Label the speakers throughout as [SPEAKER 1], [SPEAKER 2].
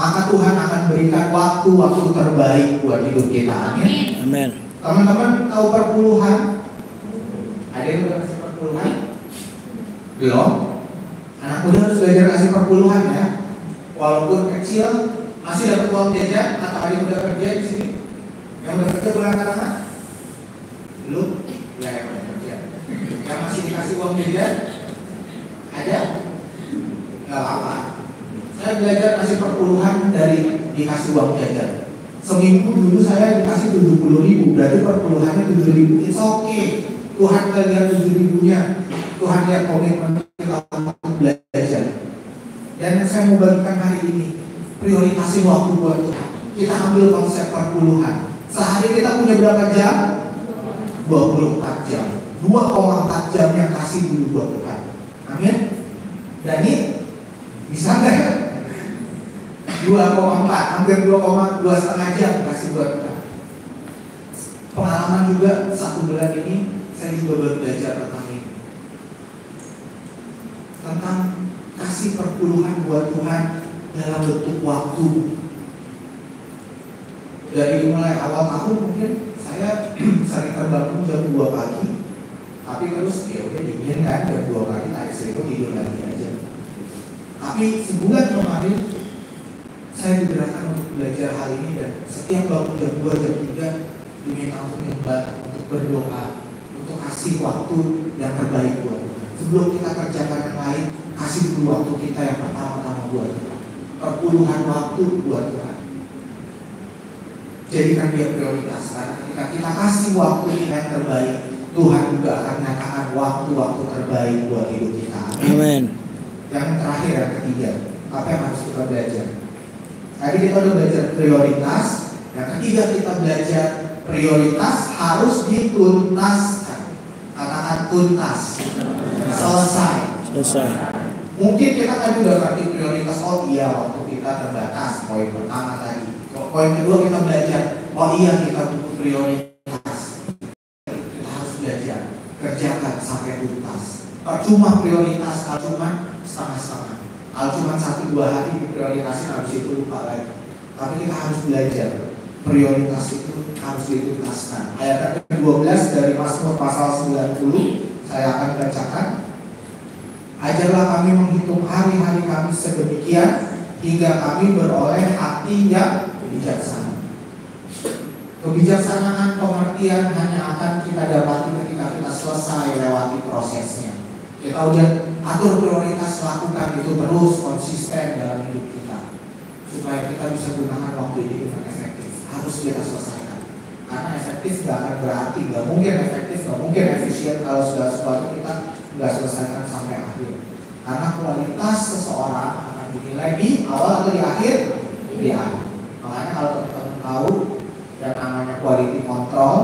[SPEAKER 1] maka Tuhan akan berikan waktu-waktu terbaik buat hidup kita. Amin.
[SPEAKER 2] Amin.
[SPEAKER 1] Teman-teman tahu perpuluhan? Ada yang udah kasih perpuluhan? Belum? Anak muda harus belajar kasih perpuluhan ya. Walaupun kecil, masih dapat uang jajan. Atau ada yang udah kerja di sini? Yang udah kerja boleh angkat tangan? Belum? Ya, yang udah kerja. Yang masih dikasih uang jajan? Ada? Gak apa-apa. Saya belajar kasih perpuluhan dari dikasih uang jajan. Seminggu dulu saya dikasih 70.000, berarti perpuluhannya 7.000. It's okay. Tuhan gak lihat 7.000-nya. Tuhan lihat komitmen kita untuk belajar. Dan yang saya mau bagikan hari ini, prioritasin waktu buat Tuhan. Kita ambil konsep perpuluhan. Sehari kita punya berapa jam? 24 jam. 2,4 jam yang kasih dulu buat Tuhan. Amin. Dan ini bisa nggak ya? 2,4, hampir 2,5 jam kasih buat Tuhan. Pengalaman juga 1 bulan ini saya juga baru belajar tentang ini, tentang kasih perpuluhan buat Tuhan dalam bentuk waktu. Dari mulai awal tahun mungkin saya sering terbangun jam 2 pagi, tapi terus ya udah dingin kan jam 2 pagi, tadi sering tidur lagi aja. Tapi sebulan kemarin saya digerakkan untuk belajar hal ini, dan setiap bangun jam 2, jam 3 diminta untuk nyembah, untuk berdoa, untuk kasih waktu yang terbaik buat Tuhan. Sebelum kita kerjakan yang lain, kasih dulu waktu kita yang pertama-tama buat Tuhan. Perpuluhan waktu buat Tuhan. Jadikan dia prioritas, karena ketika kita kasih waktu kita yang terbaik, Tuhan juga akan nyatakan waktu-waktu terbaik buat hidup kita.
[SPEAKER 2] Amin.
[SPEAKER 1] Yang terakhir, yang ketiga, apa yang harus kita belajar? Tadi kita udah belajar prioritas. Yang ketiga kita belajar prioritas harus dituntaskan. Katakan tuntas. Selesai. Mungkin kita tadi udah ngerti prioritas. Oh iya, waktu kita terbatas. Poin pertama tadi. Poin kedua kita belajar. Oh iya, kita butuh prioritas. Kita harus belajar. Kerjakan sampai tuntas. Cuma prioritas, kalau cuma setengah-setengah. Kalau cuma 1-2 hari diprioritasin, habis itu lupa lagi. Tapi kita harus belajar. Prioritas itu harus dituntaskan. Ayat 12 dari Mazmur pasal 90 saya akan bacakan. Ajarlah kami menghitung hari-hari kami sedemikian, hingga kami beroleh hati yang bijaksana. Kebijaksanaan pengertian hanya akan kita dapati ketika kita selesai lewati prosesnya. Kita udah atur prioritas, lakukan itu terus konsisten dalam hidup kita, supaya kita bisa gunakan waktu ini dengan efektif. Harus kita selesaikan, karena efektif gak akan berarti, gak mungkin efektif, gak mungkin efisien kalau sudah sesuatu kita gak selesaikan sampai akhir. Karena kualitas seseorang akan dinilai di awal atau di akhir? Di akhir. Makanya kalau teman-teman tahu yang namanya quality control,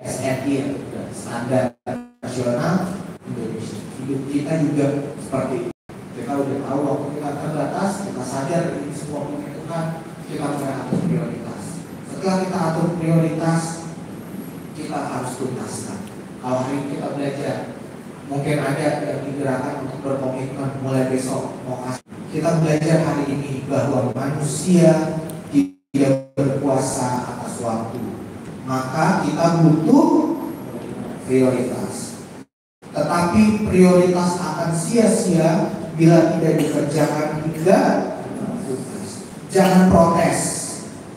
[SPEAKER 1] SNI, standar nasional Indonesia, hidup kita juga seperti itu. Kita udah tahu waktu kita terbatas, kita sadar ini semua punya Tuhan, kita mulai atur prioritas. Setelah kita atur prioritas, kita harus tuntaskan. Kalau hari ini kita belajar, mungkin ada yang digerakkan untuk berkomitmen mulai besok mau kasih. Kita belajar hari ini bahwa manusia tidak berkuasa atas waktu, maka kita butuh prioritas. Tetapi prioritas akan sia-sia bila tidak dikerjakan hingga tuntas. Jangan protes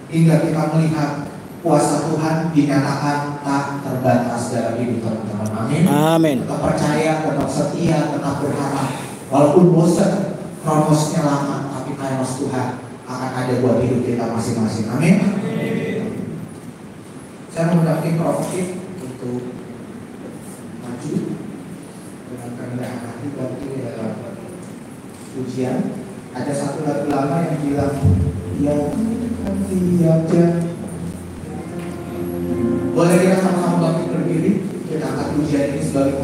[SPEAKER 1] hingga kita melihat kuasa Tuhan dinyatakan tak terbatas dalam hidup teman-teman. Amin.
[SPEAKER 2] Amin.
[SPEAKER 1] Tetap percaya, tetap setia, tetap berharap. Walaupun bosan, kronosnya lama, tapi kairos Tuhan akan ada buat hidup kita masing-masing. Amin. Saya mau mendampingi Prof. untuk maju dengan kerendahan hati waktu dalam ujian. Ada satu lagu lama yang bilang, ya nanti aja. Boleh kita sama-sama bangkit berdiri, kita angkat ujian ini sebagai